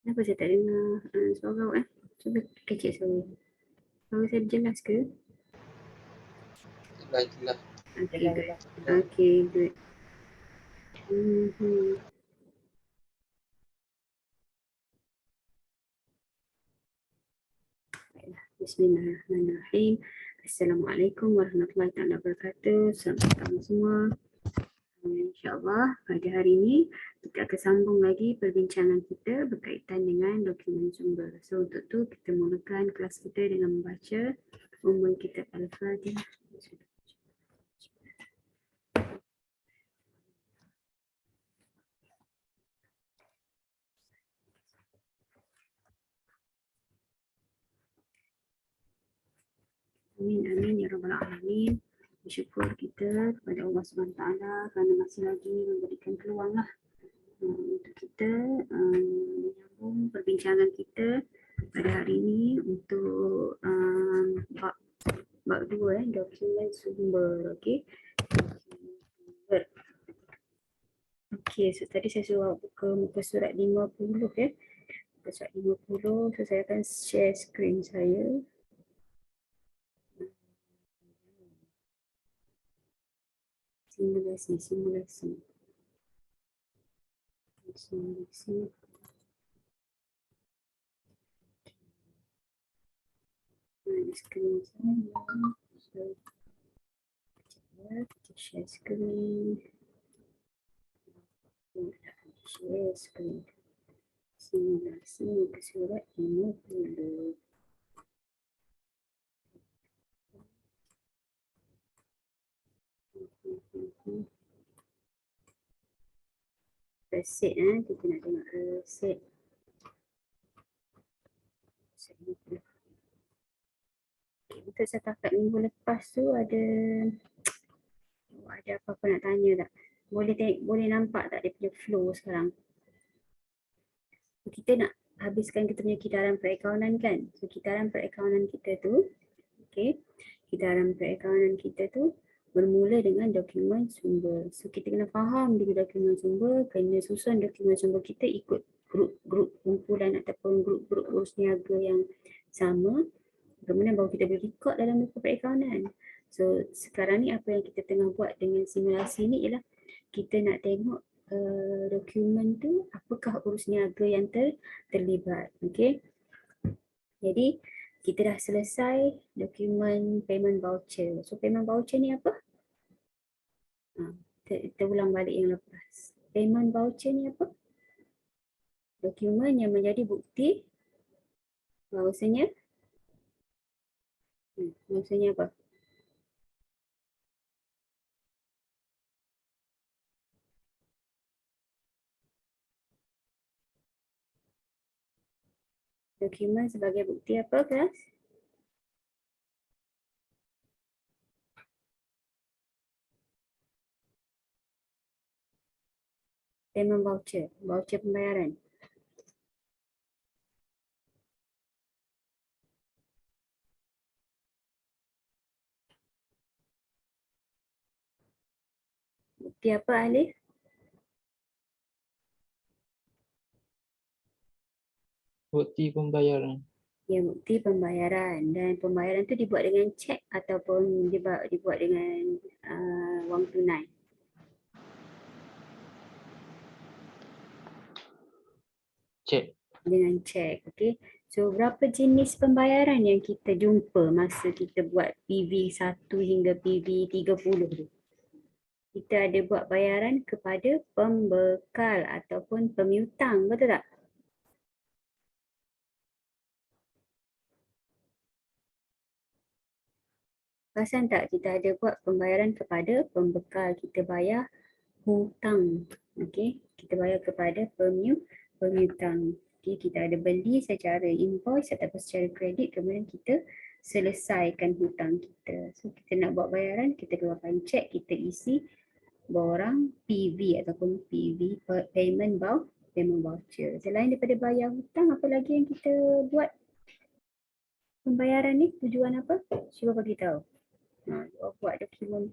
Kenapa saya tak dengar suara awak? Cuba kecil suara. Suara saya jelas ke? Jelas. Okay, good. Okay, good. Baiklah. Bismillahirrahmanirrahim. Assalamualaikum warahmatullahi wabarakatuh. Selamat datang semua. InsyaAllah pada hari ini kita akan sambung lagi perbincangan kita berkaitan dengan dokumen sumber. So untuk tu kita mulakan kelas kita dengan membaca Ummul Kitab Al-Fatihah. Amin, amin ya rabbal alamin. Bersyukur kita kepada Allah SWT kerana masih lagi memberikan peluang lah untuk kita menyambung perbincangan kita pada hari ini untuk bab 2 dokumen sumber. Okey. Okey, so tadi saya suruh buka muka surat 50 ya. Muka surat 50, so saya akan share screen saya. Simulasi. Screen saya. So, kita share screen. Share screen. Simulasi muka surat 50. Reset kita nak tengok reset. Untuk setakat minggu lepas tu ada apa-apa nak tanya tak? Boleh nampak tak dia punya flow sekarang? Kita nak habiskan kita punya kitaran perakaunan kan? So kitaran perakaunan kita tu, okey. Kitaran perakaunan kita tu bermula dengan dokumen sumber. So kita kena faham dengan dokumen sumber, kena susun dokumen sumber kita ikut grup-grup kumpulan ataupun grup-grup urus niaga yang sama. Kemudian baru kita boleh record dalam buku perakaunan. So sekarang ni apa yang kita tengah buat dengan simulasi ni ialah kita nak tengok dokumen tu apakah urus niaga yang terlibat. Okey. Jadi kita dah selesai dokumen payment voucher. So payment voucher ni apa? Kita ulang balik yang lepas. Payment voucher ni apa? Dokumen yang menjadi bukti bahawasanya apa? Dokumen sebagai bukti apa, kelas? Payment voucher, voucher pembayaran. Bukti apa, Alif? Bukti pembayaran. Ya, bukti pembayaran. Dan pembayaran tu dibuat dengan cek ataupun dibuat dengan wang tunai. Cek. Dengan cek, okey. So berapa jenis pembayaran yang kita jumpa masa kita buat PV 1 hingga PV 30 tu? Kita ada buat bayaran kepada pembekal ataupun pemiutang, betul tak? Perasan tak kita ada buat pembayaran kepada pembekal, kita bayar hutang, okey? Kita bayar kepada pemiutang. Okay, kita ada beli secara invoice ataupun secara kredit, kemudian kita selesaikan hutang kita. So kita nak buat bayaran, kita keluarkan cek, kita isi borang PV ataupun PV payment voucher. Selain daripada bayar hutang, apa lagi yang kita buat pembayaran ni? Tujuan apa? Cuba bagi tahu. Buat dokumen,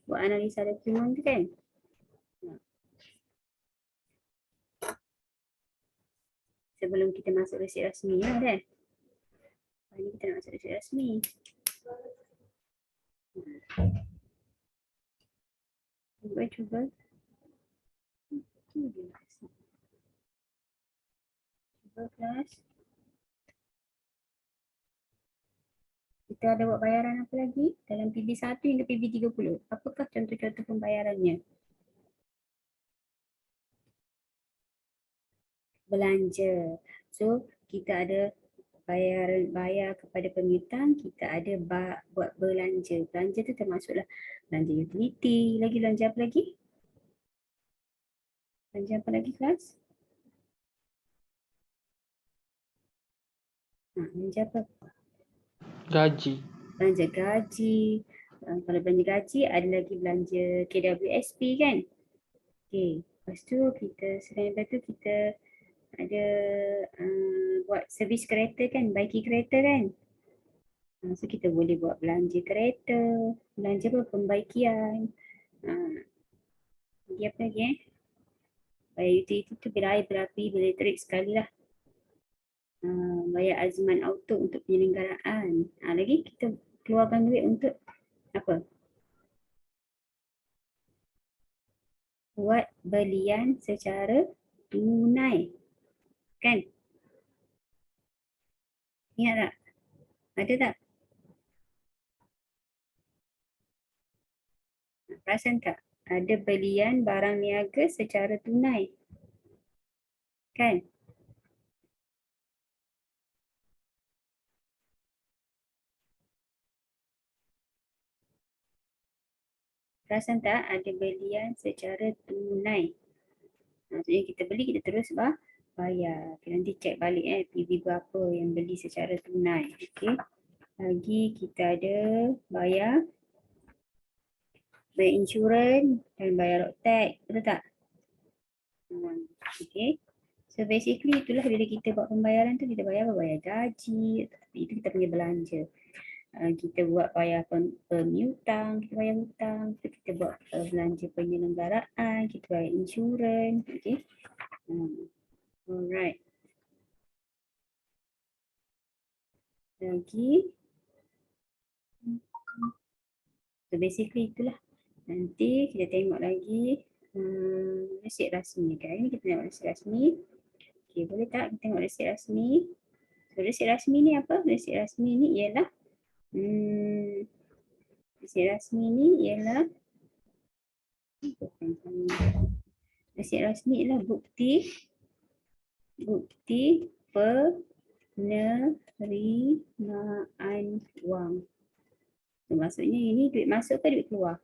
buat analisa dokumen tu kan? sebelum kita masuk resit rasmi lah kan. Ini kita nak masuk resit rasmi. Cuba. Cuba kelas. Kita ada buat bayaran apa lagi? Dalam PB1 hingga PB30. Apakah contoh-contoh pembayarannya? Belanja. So, kita ada bayar kepada penghutang, kita ada buat belanja. Belanja tu termasuklah belanja utility, lagi belanja apa lagi? Belanja apa lagi kelas? Belanja apa? Gaji. Belanja gaji. Kalau belanja gaji ada lagi belanja KWSP kan? Okey, lepas tu kita selain daripada tu kita ada buat servis kereta kan, baiki kereta kan. So kita boleh buat belanja kereta, belanja apa? Pembaikian. Lagi apa lagi bayar utility tu bila air, berapi, bila elektrik sekali lah. Bayar aziman auto untuk penyelenggaraan. Lagi kita keluarkan duit untuk apa? Buat belian secara tunai. Kan? Ingat tak? Ada tak? Perasan tak? Ada belian barang niaga secara tunai. Kan? Perasan tak? Ada belian secara tunai. Maksudnya kita beli, kita terus bayar. Okay, nanti cek balik PV berapa yang beli secara tunai. Okay. Lagi kita ada bayar insurans dan bayar road tax. Betul tak? Okay. So basically itulah bila kita buat pembayaran tu, kita bayar apa? Bayar gaji. Itu kita punya belanja. Kita buat bayar penghutang, kita bayar hutang, kita buat belanja penyelenggaraan, kita bayar insurans. Okay. Alright. Lagi. So basically itulah. Nanti kita tengok lagi resit rasmi. Kali ni kita tengok resit rasmi. Okay, boleh tak kita tengok resit rasmi? So resit rasmi ni apa? Resit rasmi ni ialah resit rasmi ni ialah resit rasmi ialah bukti penerimaan wang. So, maksudnya ini duit masuk ke duit keluar?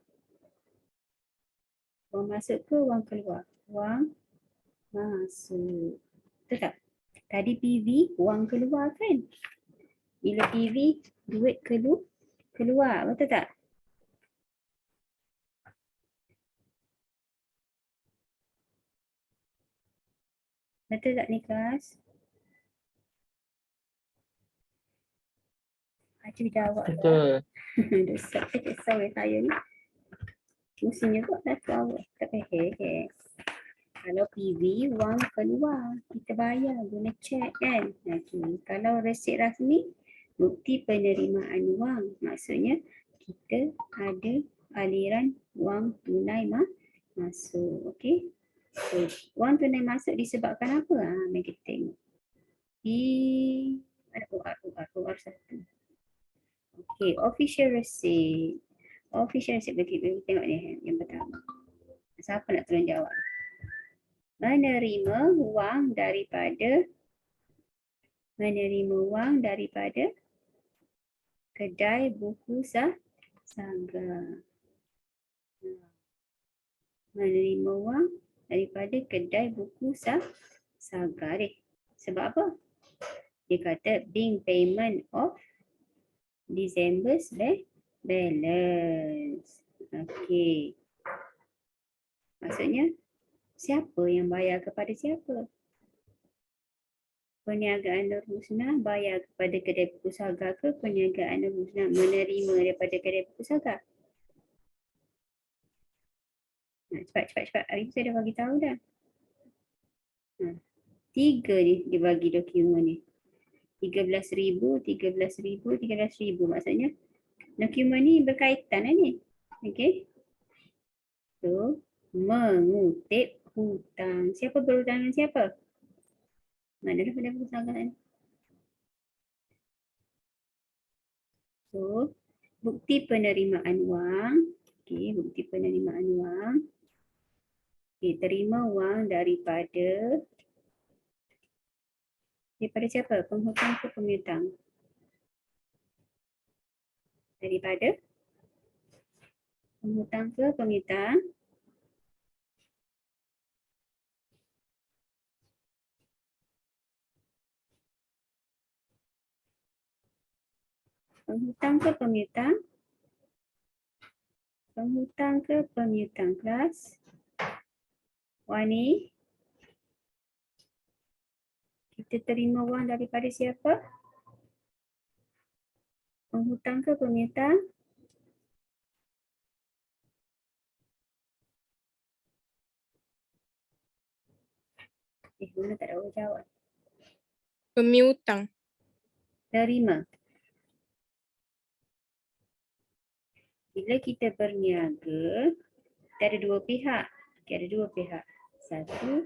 Wang masuk ke wang keluar? Wang masuk. Betul tak? Tadi PV wang keluar kan? Bila PV duit keluar. Betul tak? Betul tak ni kelas? Acik jawab. Betul. Dosa sama saya ni. Mestinya buat dah tu awak. Tak payah. Kalau PV wang keluar, kita bayar guna cek kan. Okay. Kalau resit rasmi, bukti penerimaan wang. Maksudnya kita ada aliran wang tunai masuk. Okay. So, wang tunai masuk disebabkan apa? Mari kita tengok. Ada OR 1. Okay, official receipt. Official receipt, kita tengok ni yang pertama. Siapa nak tolong jawab? Menerima wang daripada kedai buku saga. Menerima wang daripada kedai buku saga deh. Sebab apa? Dia kata being payment of December's balance. Okey. Maksudnya siapa yang bayar kepada siapa? Perniagaan Nur Husna bayar kepada kedai buku saga ke perniagaan Nur Husna menerima daripada kedai buku saga? Cepat. Hari ni saya dah bagi tahu dah. Tiga ni dia bagi dokumen ni. 13,000, 13,000, 13,000. Maksudnya dokumen ni berkaitan lah ni. Okey. So, mengutip hutang. Siapa berhutang dengan siapa? Mana dah pada hutang kan? So, bukti penerimaan wang. Okey, bukti penerimaan wang. Okey, terima wang daripada siapa? Penghutang ke pemiutang? Daripada penghutang ke pemiutang? Penghutang ke pemiutang? Penghutang ke pemiutang kelas? Wani? Kita terima wang daripada siapa? Penghutang ke pemiutang? Mana tak ada orang jawab. Pemiutang. Terima. Bila kita berniaga, kita ada dua pihak. Kita ada dua pihak. Satu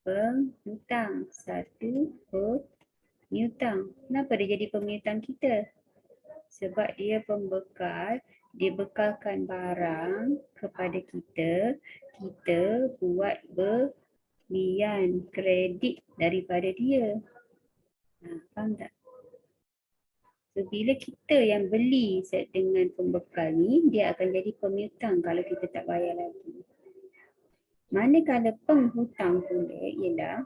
penghutang, satu pemiutang. Kenapa dia jadi pemiutang kita? Sebab dia pembekal, dia bekalkan barang kepada kita, kita buat belian kredit daripada dia. Faham tak? So, bila kita yang beli set dengan pembekal ni, dia akan jadi pemiutang kalau kita tak bayar lagi. Manakala penghutang pula ialah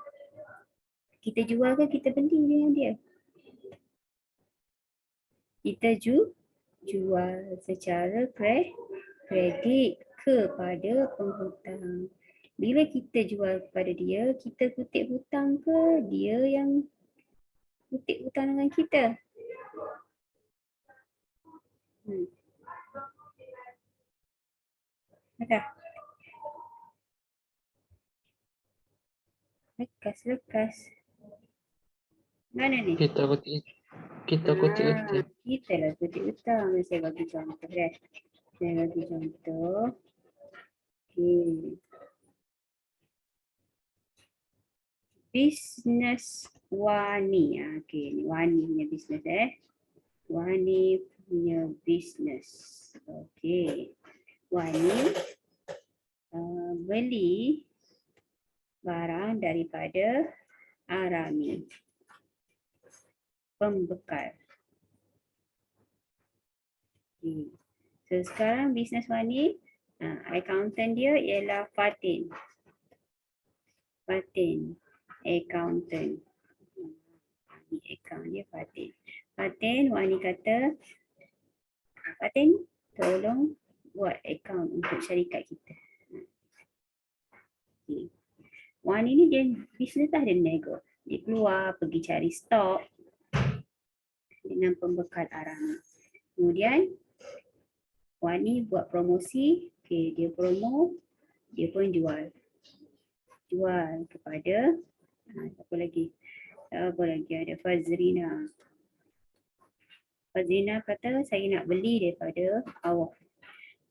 kita jual ke kita beli dengan dia? Kita jual secara kredit kepada penghutang. Bila kita jual kepada dia, kita kutip hutang ke dia yang kutip hutang dengan kita? Dah. Lekas. Mana ni? Kita kutip hutang. Kita lah kutip hutang. Saya bagi contoh dah. Saya bagi contoh. Okay. Bisnes Wani. Okay, ni Wani punya bisnes Wani punya bisnes. Okay. Wani beli barang daripada Arami. Pembekal. Okay. So sekarang bisnes Wani, accountant dia ialah Fatin. Accountant. Account dia Fatin. Wani kata, Fatin tolong buat account untuk syarikat kita. Okay. Wani ni dia bisnes dah, dia nego. Dia keluar pergi cari stok dengan pembekal Arami. Kemudian Wani buat promosi, okay, dia promo, dia pun jual kepada siapa lagi ada Fazrina. Fazrina kata saya nak beli daripada awak.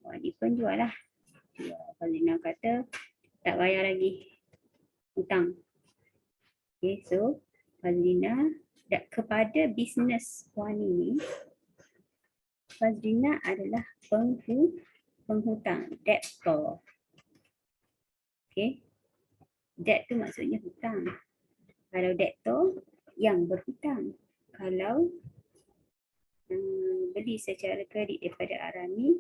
Wani pun jual lah. Fazrina kata tak bayar lagi hutang. Okay, so Fazrina kepada bisnes Wani ni, Fazrina adalah penghutang, debtor. Okay. Debt tu maksudnya hutang. Kalau debtor, yang berhutang. Kalau beli secara kredit daripada Arami,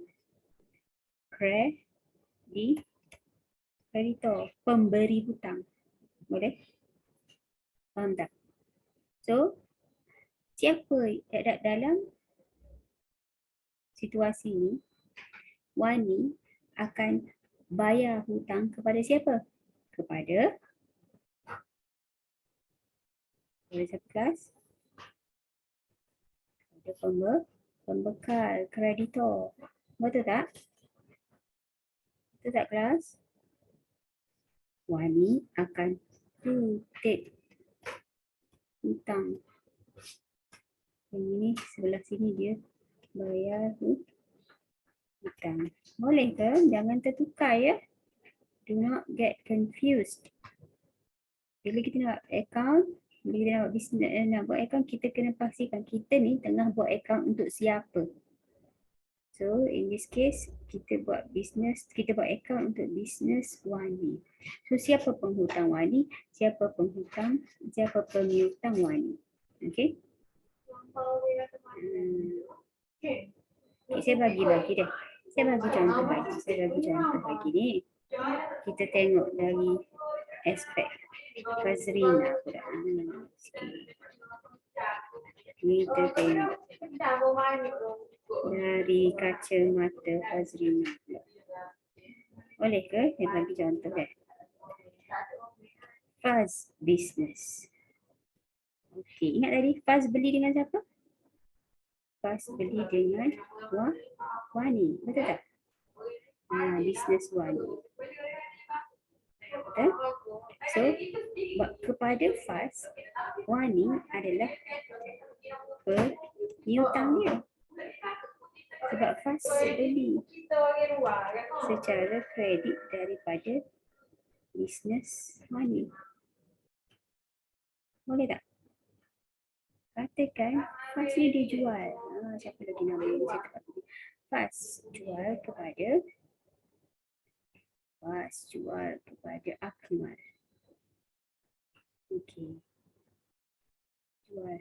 kreditor, pemberi hutang. Boleh? Faham tak? So, siapa dalam situasi ni, Wani akan bayar hutang kepada siapa? Kepada siapa kelas? Kepada pembekal, kreditor. Betul tak? Betul tak kelas? Wani akan kutip hutang. Yang ini sebelah sini dia bayar hutang. Boleh ke? Jangan tertukar ya. Do not get confused. Bila kita nak account, bila kita nak buat business, nak buat account, kita kena pastikan kita ni tengah buat account untuk siapa. So in this case, kita buat account untuk bisnes Wani. So siapa penghutang Wani, siapa penghutang, siapa pemiutang Wani. Okay? Okay, saya bagi deh. Saya bagi contoh bagi ni. Kita tengok dari aspek Fazrina pula. Kita tengok dari kacamata Fazrina. Boleh ke? Saya bagi contoh kan. Faz business. Okey, ingat tadi Faz beli dengan siapa? Faz beli dengan Wani. Betul tak? Business Wani. Betul? So, kepada Faz, Wani adalah pemiutang dia. Sebab Faz beli secara kredit daripada bisnes Wani. Boleh tak? Katakan Faz ni dia jual. Siapa lagi nama dia? Faz jual kepada Akmal. Okey. Jual.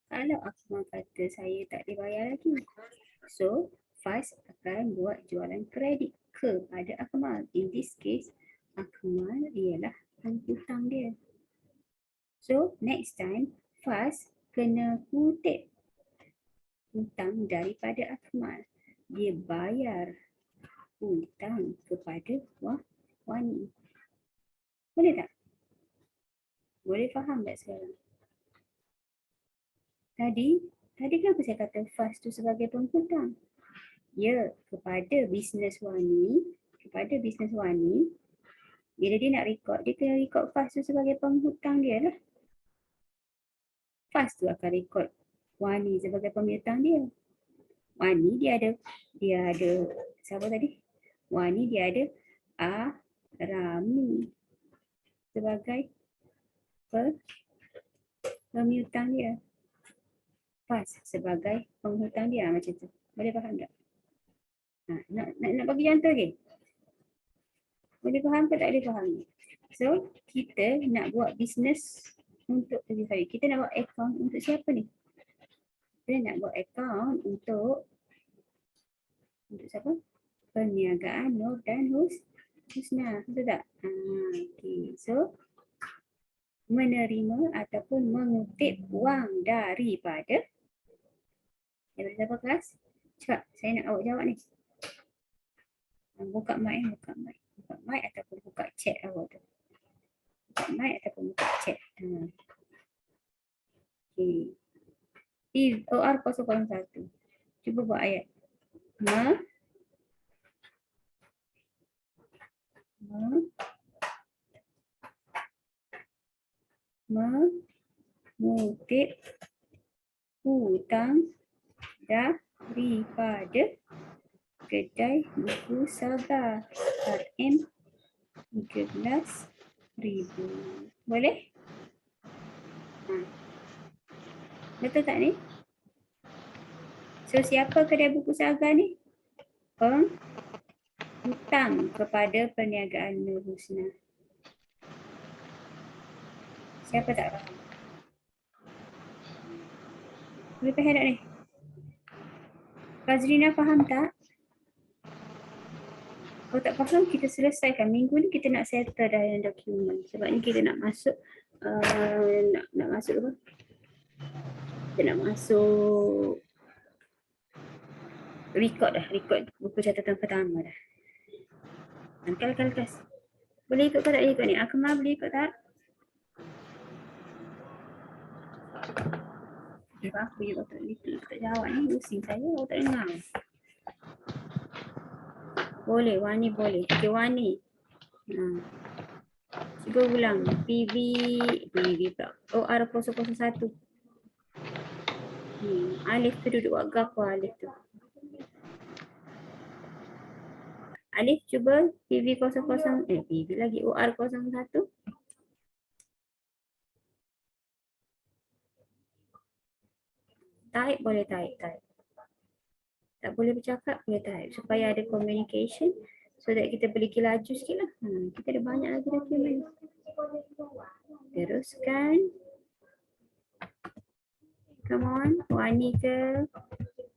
Kalau Akmal kata saya tak dibayar lagi. So, Faz akan buat jualan kredit kepada Akmal. In this case, Akmal ialah penghutang dia. So, next time, Faz kena kutip hutang daripada Akmal. Dia bayar hutang kepada Wani. Boleh tak? Boleh faham tak sekarang? Tadi kenapa saya kata Faz tu sebagai penghutang? Ya, kepada bisnes Wani, bila dia nak record, dia kena record Faz tu sebagai penghutang dia lah. Faz tu akan record Wani sebagai pemiutang dia. Wani dia ada siapa tadi? Wani dia ada Rami sebagai pemiutang dia. Faz sebagai penghutang dia macam tu. Boleh faham tak? Nak bagi contoh lagi? Boleh faham ke tak boleh faham? So, kita nak buat bisnes kita nak buat account untuk siapa ni? Kita nak buat account untuk siapa? Perniagaan Nur dan Husna. Betul tak? Okay. So, menerima ataupun mengutip wang daripada siapa kelas? Cepat, saya nak awak jawab ni. Buka mic ataupun buka chat awak tu. Buka mic ataupun buka chat. Okay. OR 001. Cuba buat ayat. Mengutip hutang daripada kedai buku Saga RM 13,000. Boleh? Betul tak ni? So siapa kedai buku Saga ni? Penghutang kepada perniagaan Nur Husna. Siapa tak faham? Boleh faham tak ni? Fazrina faham tak? Kalau tak faham, kita selesaikan. Minggu ni kita nak settle dah yang dokumen. Sebab ni kita nak masuk nak masuk apa? Kita nak masuk record buku catatan pertama dah. Kelas. Boleh ikut ke tak ikut ni? Akmal boleh ikut tak? Aku juga tak jawab ni. Pusing saya, aku tak dengar. Boleh, Wani boleh. Okay, Wani. Cuba ulang. PV pula. OR001. Alif tu duduk agak apa Alif tu? Alif cuba PV00 PV lagi OR01. Type boleh type. Tak boleh bercakap boleh type supaya ada communication so that kita boleh laju sikit lah. Kita ada banyak lagi dokumen. Teruskan. Come on. Wani ke?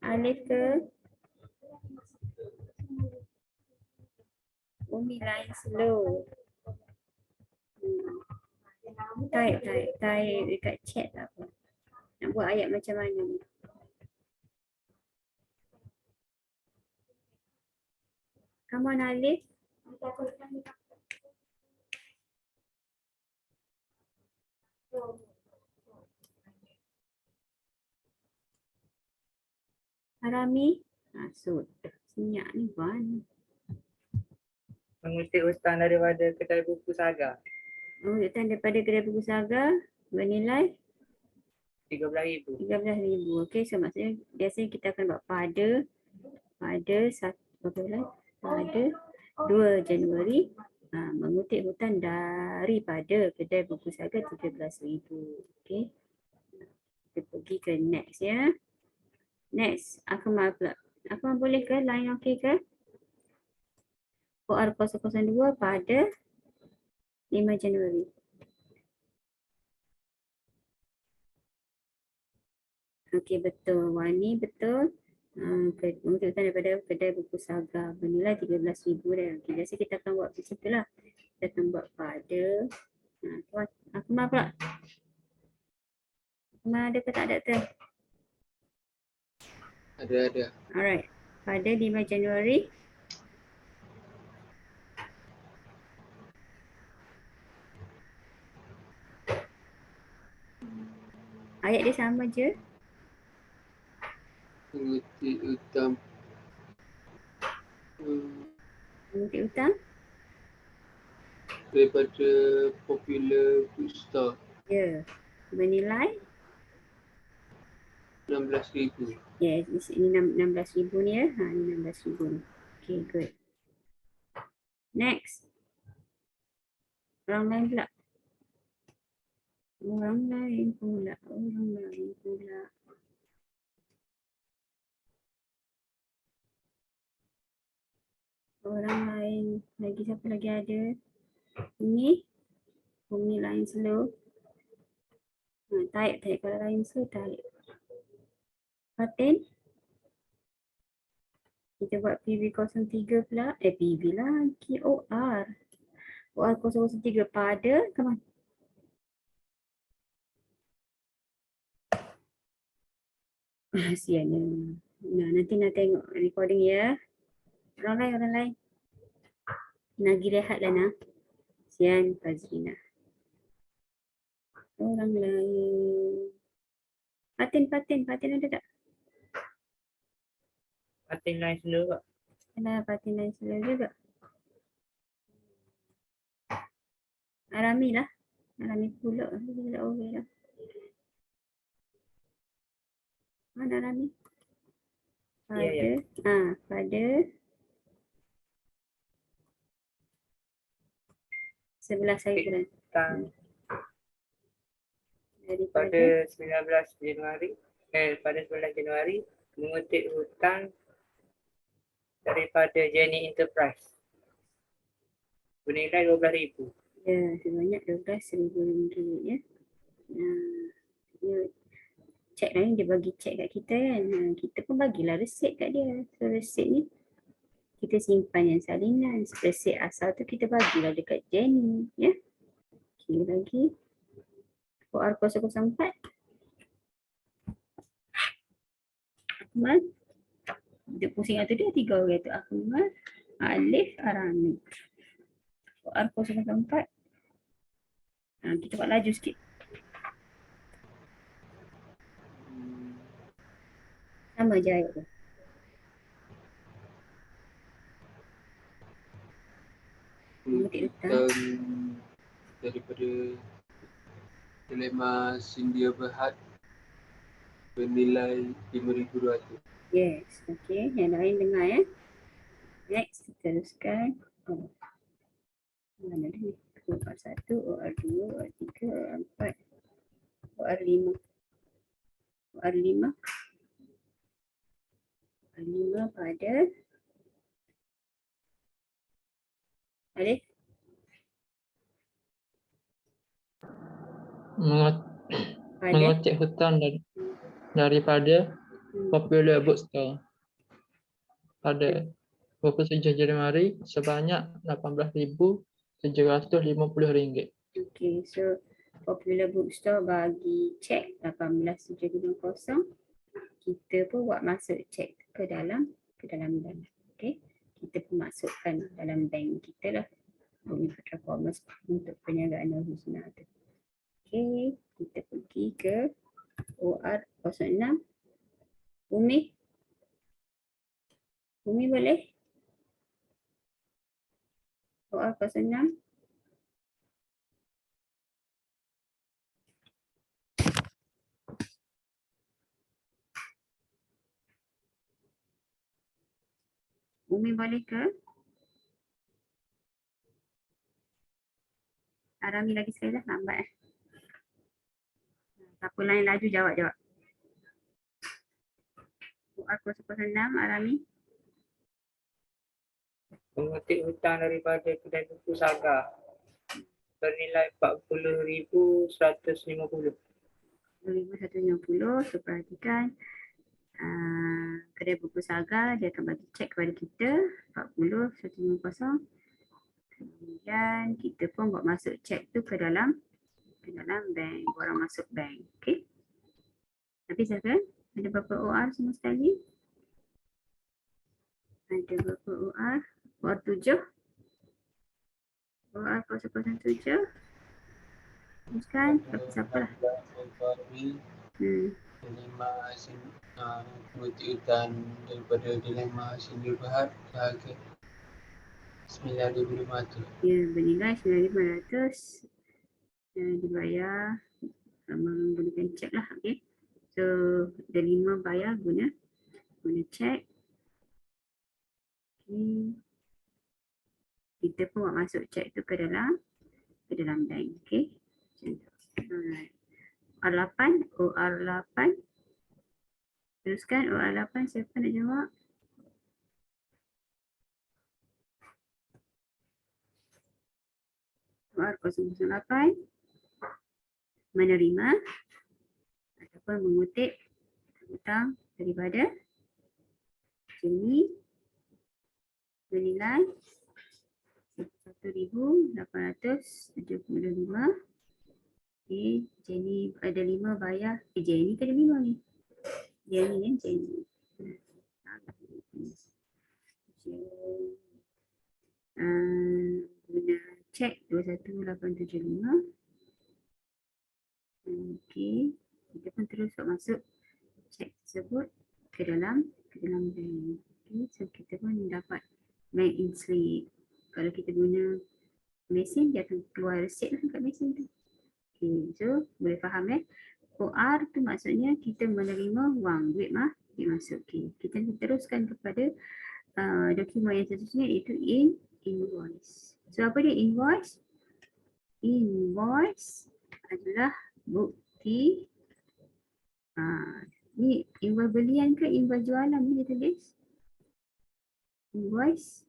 Alif ke? Umi line slow. Type dekat chat tak apa. Nak buat ayat macam mana ni? Come on Alif. Harami. Masuk. Senyap ni Wan. Mengutip hutang daripada kedai buku Saga. Oh, hutang daripada kedai buku Saga bernilai 13,000. 13,000. Okey, so maksudnya biasanya kita akan buat pada 2 Januari mengutip hutang daripada kedai buku Saga 13,000. Okey. Kita pergi ke next ya. Next, Akmal pula. Akmal boleh ke line okey ke? OR002 pada 5 Januari. Okey, betul. Wani betul. Mengutip hutang daripada kedai buku Saga bernilai 13,000 dah. Okay, biasa kita akan buat macam tu lah. Kita akan buat pada Akmal pula. Akmal ada ke tak ada tu? Ada. Alright. Pada 5 Januari. Ayat dia sama je. Mengutip hutang. Mengutip hutang. Daripada Popular Bookstore. Ya. Bernilai. 16,000. Yes, ini 16,000 ni ya. Ini 16,000 ni. Okay, good. Next. Orang lain pula. Orang lain pula. Orang lain. Lagi siapa lagi ada? Ini. Bumi lain slow. Type. Kalau lain slow, type. Fatin. Kita buat PV03 pula. PV lagi. OR. OR003 pada. Come on. Siannya. Nanti nak tengok recording ya. Orang lain. Nagi rehat lah nak. Sian Fazrina. Orang lain. Fatin ada tak? Fatin line slow kak. Ada Fatin lain slow juga. Arami lah. Arami pula. Okay lah. Mana Arami? Pada. Ya. Pada 11 hari bulan. Hutang Daripada pada 19 Januari. Pada 9 Januari. Mengutip hutang daripada Jenny Enterprise. Bernilai 12,000. ya, sebanyak 12,000 ringgit ya. Dia cek lain dia bagi cek kat kita kan. Kita pun bagilah resit kat dia. So resit ni kita simpan yang salinan. Resit asal tu kita bagilah dekat Jenny ya. Okay, lagi OR004. Akmal. Dia pusing tu dia 3 orang tu. Akmal, Alif, Arami. OR004. Kita buat laju sikit. Sama je ayat tu. Mengutip hutang. daripada dilema Cynthia Berhad bernilai RM5,200. Yes, okey. Yang lain dengar ya. Next, teruskan. Oh, mana dia? OR1, OR2, OR3, OR4, OR5. OR5. OR5 pada Alif. Pada Mengocek hutang daripada Popular Bookstore pada 27 Januari sebanyak RM18,750. Okay, so Popular Bookstore bagi cek 18,750. Kita pun buat masuk cek ke dalam bank. Okay, kita pun masukkan dalam bank kita lah. Bumi Putra Commerce untuk perniagaan original tu. Okay, kita pergi ke OR06. Umi boleh? OR06. Umi boleh ke? Arami lagi sekali lah, lambat Siapa lain laju jawab. OR06, Arami. Mengutip hutang daripada kedai buku Saga bernilai RM40,150. 2,150. So perhatikan kedai buku Saga dia akan bagi cek kepada kita 40,150. Kemudian kita pun buat masuk cek tu ke dalam bank. Orang masuk bank. Okay. Habis dah kan? Ada berapa OR semua sekali? Ada berapa OR? OR 7. OR 007. Teruskan. Bagi siapa lah? Dilema mengutip hutang daripada dilema Cynthia Berhad seharga RM9,500. Ya, bernilai RM9,500 dan dibayar menggunakan cek lah. Okay. So, ada 5 bayar guna cek. Okay. Kita pun buat masuk cek tu ke dalam bank. Okay. Alright. OR8. Teruskan OR8. Siapa nak jawab? OR008 menerima ataupun mengutip hutang daripada Jenny bernilai RM1,875. Okay, Jenny ada 5 bayar. Jenny ke ada 5 ni? Jenny. Guna cek 21875. Okey, kita pun terus masuk cek tersebut ke dalam bank. Okey, so kita pun dapat bank in slip. Kalau kita guna mesin, dia akan keluar resit lah kat mesin tu. Okey, so boleh faham OR tu maksudnya kita menerima wang, duit masuk. Okey, kita teruskan kepada dokumen yang seterusnya iaitu invoice. So apa dia invoice? Invoice adalah bukti. Ni invoice belian ke invoice jualan ni dia tulis? Invoice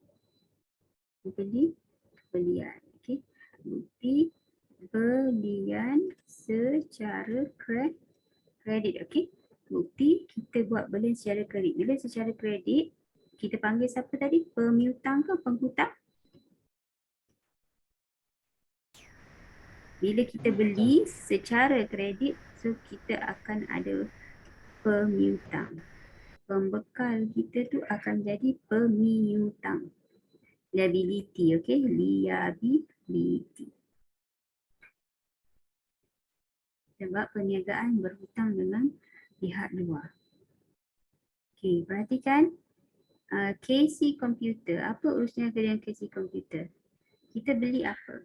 belian. Okey. Bukti belian secara kredit. Okey. Bukti kita buat belian secara kredit. Bila secara kredit, kita panggil siapa tadi? Pemiutang ke penghutang? Bila kita beli secara kredit, so kita akan ada pemiutang. Pembekal kita tu akan jadi pemiutang. Liability, okay? Liability. Sebab perniagaan berhutang dengan pihak luar. Okay, perhatikan. KC Computer. Apa urusannya dengan KC Computer? Kita beli apa?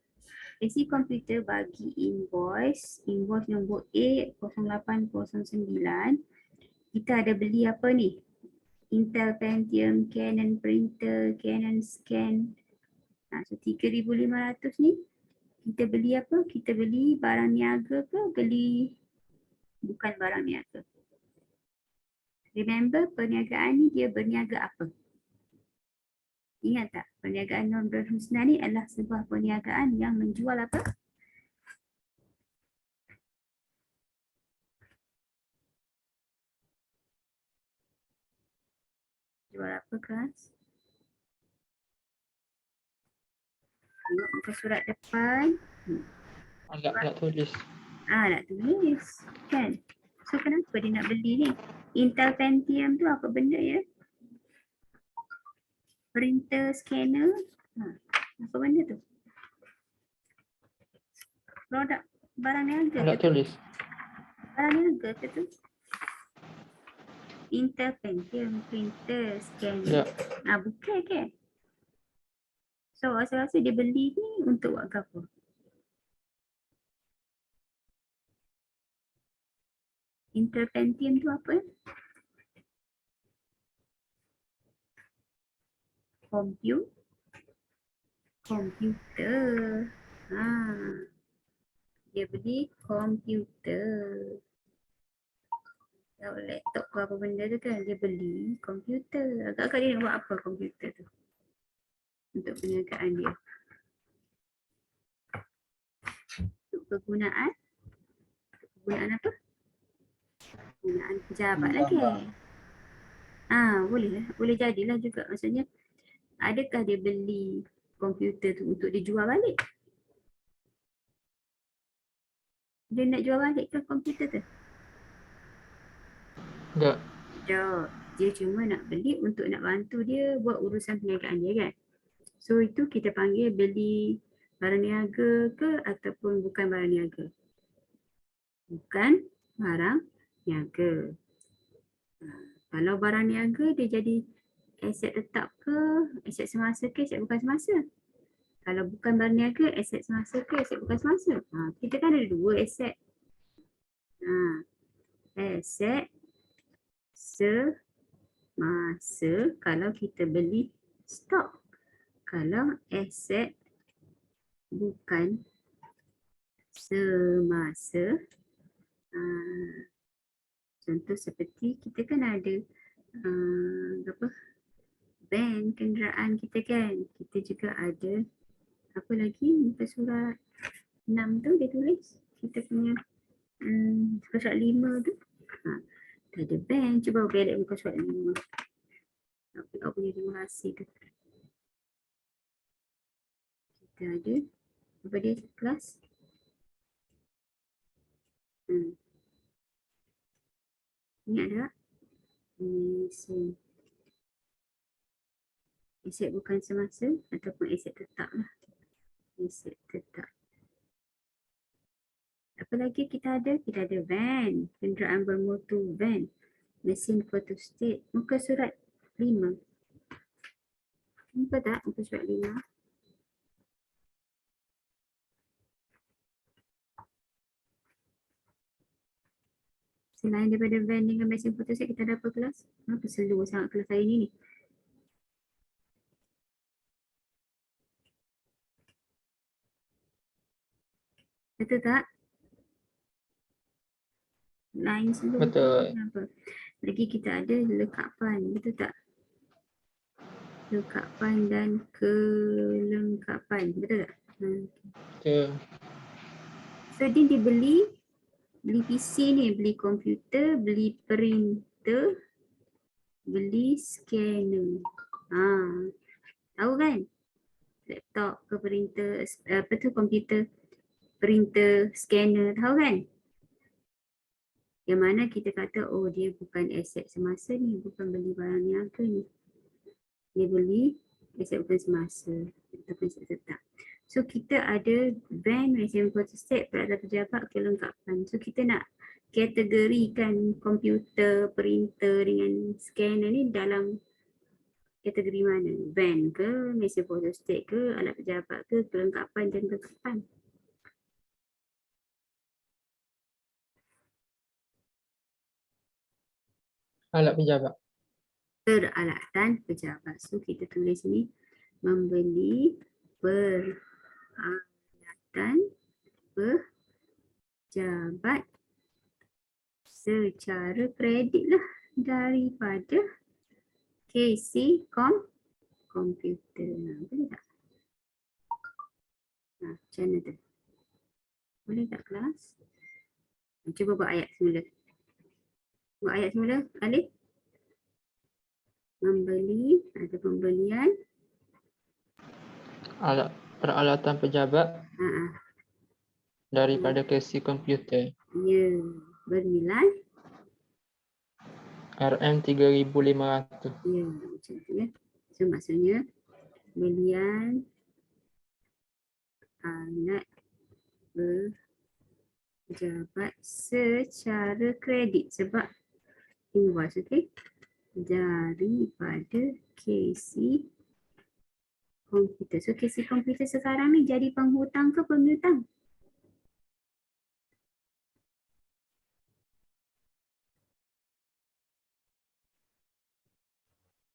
Isi komputer bagi invoice nombor A0809. Kita ada beli apa ni? Intel Pentium, Canon printer, Canon scan. So 3,500 ni kita beli apa? Kita beli barang niaga ke beli bukan barang niaga? Remember perniagaan ni dia berniaga apa? Ingat tak? Perniagaan Nurul Husna ni adalah sebuah perniagaan yang menjual apa? Jual apa kelas? Tengok muka surat depan. Agak tulis. Nak tulis kan? So kenapa dia nak beli ni? Intel Pentium tu apa benda ya? Printer, scanner. Apa benda tu? Produk barang niaga Agak ke tu? tulis. Barang niaga ke tu? Intel Pentium, printer, scanner. Ya. Bukan ke? So rasa-rasa dia beli ni untuk buat apa? Intel Pentium tu apa? Komputer. Dia beli komputer. Tahu laptop ke apa benda tu kan, dia beli komputer. Agak-agak dia nak buat apa komputer tu? Untuk perniagaan dia. Untuk kegunaan apa? Penggunaan pejabat lagi. Boleh jadilah juga. Maksudnya, adakah dia beli komputer tu untuk dijual balik? Dia nak jual balik ke komputer tu? Enggak. Tak. Dia cuma nak beli untuk nak bantu dia buat urusan perniagaan dia kan. So itu kita panggil beli barang niaga ke ataupun bukan barang niaga? Bukan barang niaga. Kalau barang niaga dia jadi aset tetap ke, aset semasa ke, aset bukan semasa? Kalau bukan barang niaga, aset semasa ke, aset bukan semasa? Kita kan ada dua aset. Aset semasa kalau kita beli stok. Kalau aset bukan semasa, contoh seperti kita kan ada van kenderaan kita kan. Kita juga ada apa lagi muka surat 6 tu dia tulis. Kita punya muka surat 5 tu. Kita ada van. Cuba balik muka surat 5. Apa punya simulasi tu. Kita ada apa dia kelas? Ingat tak? Aset bukan semasa ataupun aset tetap lah. Aset tetap. Apa lagi kita ada? Kita ada van. Kenderaan bermotor van. Mesin fotostat. Muka surat 5. Nampak tak muka surat 5? Selain daripada van dengan mesin fotostat, kita ada apa kelas? Kenapa slow sangat kelas hari ni? Betul tak? Line slow. Betul. Kenapa? Lagi kita ada lekapan. Betul tak? Lekapan dan kelengkapan. Betul tak? Betul. So dia dibeli PC ni, beli komputer, beli printer, beli scanner. Tahu kan? Laptop ke printer, apa tu komputer, printer, scanner, tahu kan? Yang mana kita kata, oh dia bukan aset semasa ni, bukan beli barang niaga ni. Dia beli aset bukan semasa, ataupun aset tetap. So kita ada van, mesin fotostat, peralatan pejabat, kelengkapan. So kita nak kategorikan komputer, printer dengan scanner ni dalam kategori mana? Van ke, mesin fotostat ke, alat pejabat ke, kelengkapan dan kelengkapan. Alat pejabat. Peralatan pejabat. So kita tulis ni membeli peralatan pejabat secara kredit lah daripada KC Komputer. Boleh tak? Macam mana tu? Boleh tak kelas? Cuba buat ayat semula. Buat ayat semula, Alif. Membeli atau pembelian. Alat peralatan pejabat daripada KC Komputer. Ya, bernilai. RM3,500. Ya, macam tu ya. So maksudnya belian alat pejabat secara kredit sebab invoice, okey, daripada KC Komputer. So KC Komputer sekarang ni jadi penghutang ke pemiutang?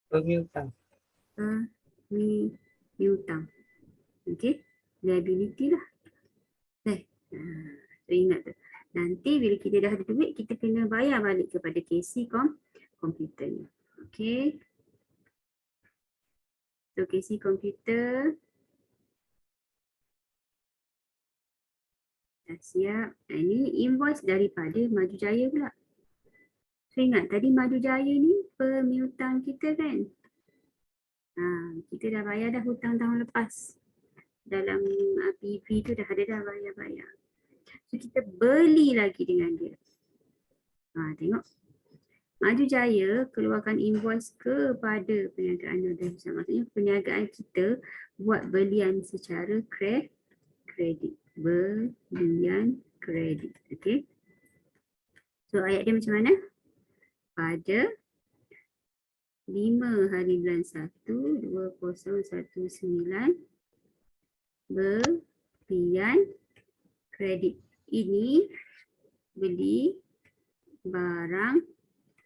Pemiutang. Pemiutang. Okey, liability lah. So ingat tu. Nanti bila kita dah ada duit, kita kena bayar balik kepada KC Komputer ni. Okey. So KC Komputer dah siap. Ini invoice daripada Maju Jaya pula. So ingat tadi Maju Jaya ni pemiutang kita kan. Kita dah bayar dah hutang tahun lepas. Dalam PV tu dah ada dah bayar-bayar. So kita beli lagi dengan dia. Tengok. Maju Jaya keluarkan invoice kepada perniagaan Nurul Husna. Maksudnya perniagaan kita buat belian secara kredit. Belian kredit. Okey. So ayat dia macam mana? Pada 5 hari bulan 1 2019 belian kredit ini beli barang